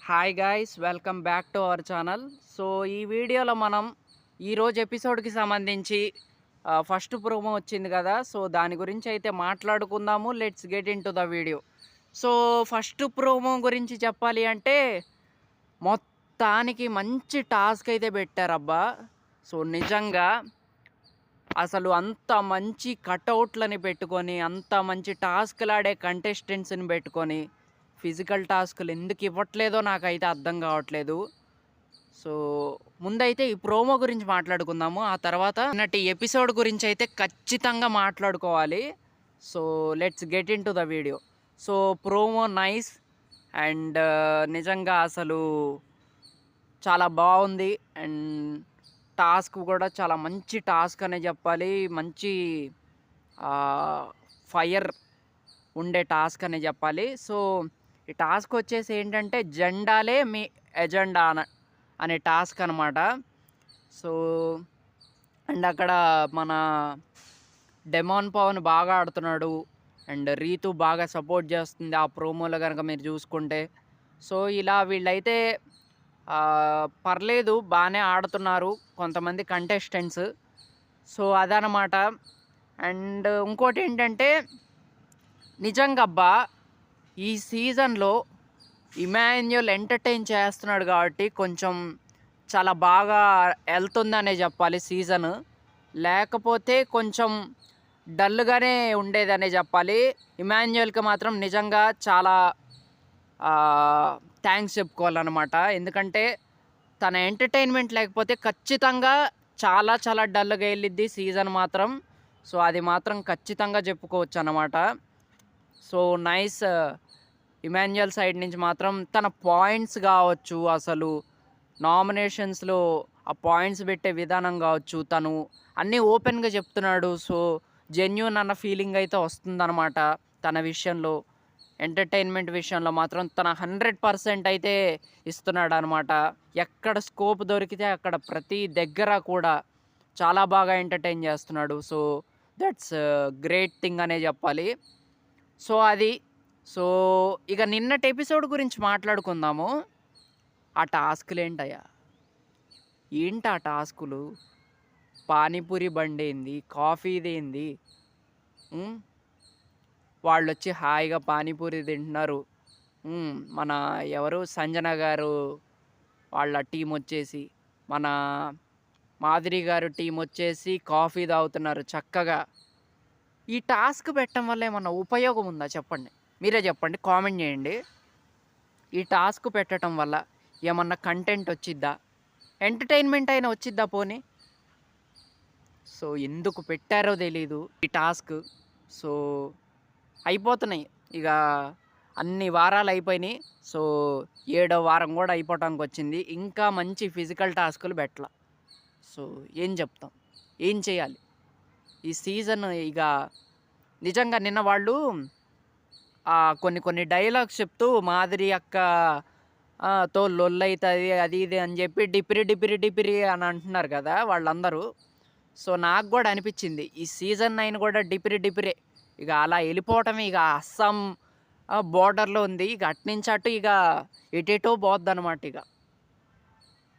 Hi guys, welcome back to our channel. So ఈ వీడియోలో మనం ఈరోజు ఎపిసోడ్కి సంబంధించి ఫస్ట్ ప్రోమో వచ్చింది కదా, సో దాని గురించి అయితే మాట్లాడుకుందాము. Let's get in to the video. So first promo గురించి చెప్పాలి అంటే మొత్తానికి మంచి టాస్క్ అయితే పెట్టారబ్బా. సో నిజంగా అసలు అంత మంచి కటౌట్లని పెట్టుకొని, అంత మంచి టాస్క్లాడే కంటెస్టెంట్స్ని పెట్టుకొని ఫిజికల్ టాస్క్లు ఎందుకు ఇవ్వట్లేదో నాకైతే అర్థం కావట్లేదు. సో ముందైతే ఈ ప్రోమో గురించి మాట్లాడుకుందాము. ఆ తర్వాత నిన్నటి ఎపిసోడ్ గురించి అయితే ఖచ్చితంగా మాట్లాడుకోవాలి. So let's get in to the video. So promo nice and నిజంగా అసలు చాలా బాగుంది. అండ్ టాస్క్ కూడా చాలా మంచి టాస్క్ అనే చెప్పాలి. మంచి ఫైర్ ఉండే టాస్క్ అనే చెప్పాలి. సో ఈ టాస్క్ వచ్చేసి ఏంటంటే జెండాలే మీ ఎజెండా అనే టాస్క్ అనమాట. సో అండ్ అక్కడ మన డెమాన్ పవన్ బాగా ఆడుతున్నాడు అండ్ రీతు బాగా సపోర్ట్ చేస్తుంది ఆ ప్రోమోలో కనుక మీరు చూసుకుంటే. సో ఇలా వీళ్ళైతే పర్లేదు, బాగానే ఆడుతున్నారు కొంతమంది కంటెస్టెంట్స్. సో అదనమాట. అండ్ ఇంకోటి ఏంటంటే నిజంగా అబ్బా, ఈ సీజన్లో ఇమాన్యుయల్ ఎంటర్టైన్ చేస్తున్నాడు కాబట్టి కొంచెం చాలా బాగా వెళ్తుందనే చెప్పాలి సీజన్. లేకపోతే కొంచెం డల్గానే ఉండేదనే చెప్పాలి. ఇమాన్యుయల్కి మాత్రం నిజంగా చాలా థ్యాంక్స్ చెప్పుకోవాలన్నమాట. ఎందుకంటే తన ఎంటర్టైన్మెంట్ లేకపోతే ఖచ్చితంగా చాలా చాలా డల్గా వెళ్ళిద్ది సీజన్ మాత్రం. సో అది మాత్రం ఖచ్చితంగా చెప్పుకోవచ్చు అన్నమాట. సో నైస్ ఇమాన్యుయల్ సైడ్ నుంచి మాత్రం తన పాయింట్స్ కావచ్చు, అసలు నామినేషన్స్లో ఆ పాయింట్స్ పెట్టే విధానం కావచ్చు, తను అన్నీ ఓపెన్గా చెప్తున్నాడు. సో జెన్యూన్ అన్న ఫీలింగ్ అయితే వస్తుందన్నమాట తన విషయంలో. ఎంటర్టైన్మెంట్ విషయంలో మాత్రం తన 100% అయితే ఇస్తున్నాడు అనమాట. ఎక్కడ స్కోప్ దొరికితే అక్కడ ప్రతి దగ్గర కూడా చాలా బాగా ఎంటర్టైన్ చేస్తున్నాడు. సో దట్స్ గ్రేట్ థింగ్ అనే చెప్పాలి. సో అది. సో ఇక నిన్నటి ఎపిసోడ్ గురించి మాట్లాడుకుందాము. ఆ టాస్కులు ఏంటయ్యా, ఏంటి ఆ టాస్కులు? పానీపూరి బండి ఏంది, కాఫీది ఏంది, వాళ్ళు వచ్చి హాయిగా పానీపూరి తింటున్నారు. మన ఎవరు సంజన గారు వాళ్ళ టీం వచ్చేసి, మన మాధురి గారు టీం వచ్చేసి కాఫీ తాగుతున్నారు చక్కగా. ఈ టాస్క్ పెట్టడం వల్ల ఏమన్నా ఉపయోగం ఉందా చెప్పండి, మీరే చెప్పండి, కామెంట్ చేయండి. ఈ టాస్క్ పెట్టడం వల్ల ఏమన్నా కంటెంట్ వచ్చిద్దా, ఎంటర్టైన్మెంట్ అయినా వచ్చిద్దా పోనీ? సో ఎందుకు పెట్టారో తెలీదు ఈ టాస్క్. సో అయిపోతున్నాయి ఇక, అన్ని వారాలు అయిపోయినాయి. సో 7వ వారం కూడా అయిపోవటానికి వచ్చింది, ఇంకా మంచి ఫిజికల్ టాస్కులు పెట్టాల. సో ఏం చెప్తాం, ఏం చేయాలి ఈ సీజన్? ఇక నిజంగా నిన్న వాళ్ళు కొన్ని కొన్ని డైలాగ్స్ చెప్తూ మాధురి అక్క తో లొల్లైతుంది అది ఇది అని చెప్పి డిపిరి డిపిరి డిపిరి అని అంటున్నారు కదా వాళ్ళందరూ. సో నాకు కూడా అనిపించింది ఈ సీజన్ 9 కూడా డిపిరి డిపిరే. ఇక అలా వెళ్ళిపోవటమే. ఇక అస్సాం బోర్డర్లో ఉంది, ఇక అట్నుంచి అటు ఇక ఎటేటో పోద్ది అనమాట. ఇక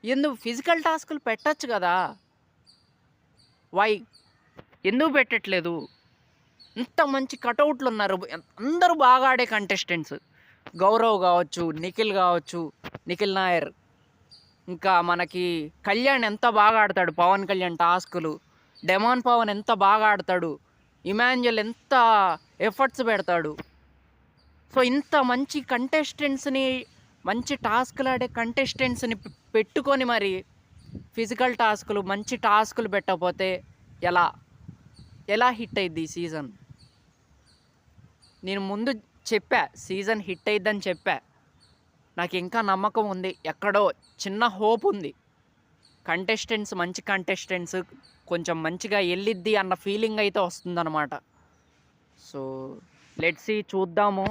ఎందుకు ఫిజికల్ టాస్కులు పెట్టచ్చు కదా, వై ఎందుకు పెట్టట్లేదు? ఇంత మంచి కటౌట్లు ఉన్నారు, అందరూ బాగా ఆడే కంటెస్టెంట్స్. గౌరవ్ కావచ్చు, నిఖిల్ కావచ్చు, నిఖిల్ నాయర్, ఇంకా మనకి కళ్యాణ్ ఎంత బాగా ఆడతాడు, పవన్ కళ్యాణ్ టాస్కులు, డెమాన్ పవన్ ఎంత బాగా ఆడతాడు, ఇమాన్యుయల్ ఎంత ఎఫర్ట్స్ పెడతాడు. సో ఇంత మంచి కంటెస్టెంట్స్ని, మంచి టాస్కులు ఆడే కంటెస్టెంట్స్ని పెట్టుకొని మరి ఫిజికల్ టాస్కులు, మంచి టాస్కులు పెట్టకపోతే ఎలా ఎలా హిట్ అయ్యిద్ది ఈ సీజన్? నేను ముందు చెప్పా సీజన్ హిట్ అయిద్దని చెప్పా. నాకు ఇంకా నమ్మకం ఉంది, ఎక్కడో చిన్న హోప్ ఉంది. కంటెస్టెంట్స్ మంచి కంటెస్టెంట్స్ కొంచెం మంచిగా వెళ్ళిద్ది అన్న ఫీలింగ్ అయితే వస్తుందన్నమాట. సో లెట్స్ సీ, చూద్దాము.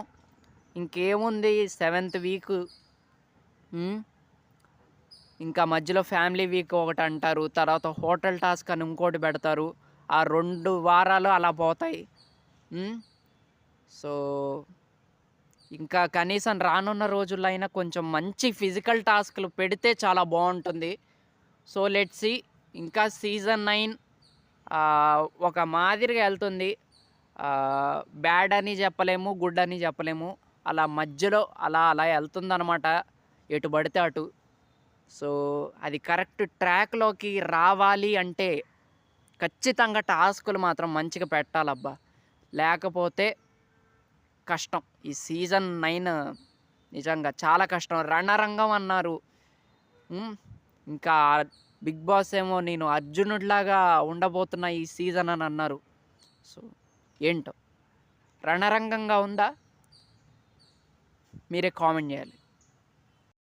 ఇంకేముంది, 7th వీక్, ఇంకా మధ్యలో ఫ్యామిలీ వీక్ ఒకటి అంటారు, తర్వాత హోటల్ టాస్క్ అని ఇంకోటి పెడతారు. ఆ 2 వారాలు అలా పోతాయి. సో ఇంకా కనీసం రానున్న రోజుల్లో అయినా కొంచెం మంచి ఫిజికల్ టాస్క్‌లు పెడితే చాలా బావుంటుంది. So, let's see. ఇంకా సీజన్ 9 ఒక మాదిరిగా ఎళ్తుంది. బ్యాడ్ అని చెప్పలేము, గుడ్ అని చెప్పలేము. అలా మధ్యలో అలా ఎళ్తుందనమాట. ఎటు పడితే అటు. సో, అది కరెక్ట్ ట్రాక్‌లోకి రావాలి అంటే ఖచ్చితంగా టాస్కులు మాత్రం మంచిగా పెట్టాలబ్బా! లేకపోతే కష్టం. ఈ సీజన్ 9 నిజంగా చాలా కష్టం. రణరంగం అన్నారు. హ్మ్. ఇంకా 'బిగ్ బాస్' ఏమో నేను అర్జునుడిలాగా ఉండబోతున్నా ఈ సీజన్ అని అన్నారు. సో, ఏంటో రణరంగంగా ఉందా? మీరే కామెంట్ చేయాలి.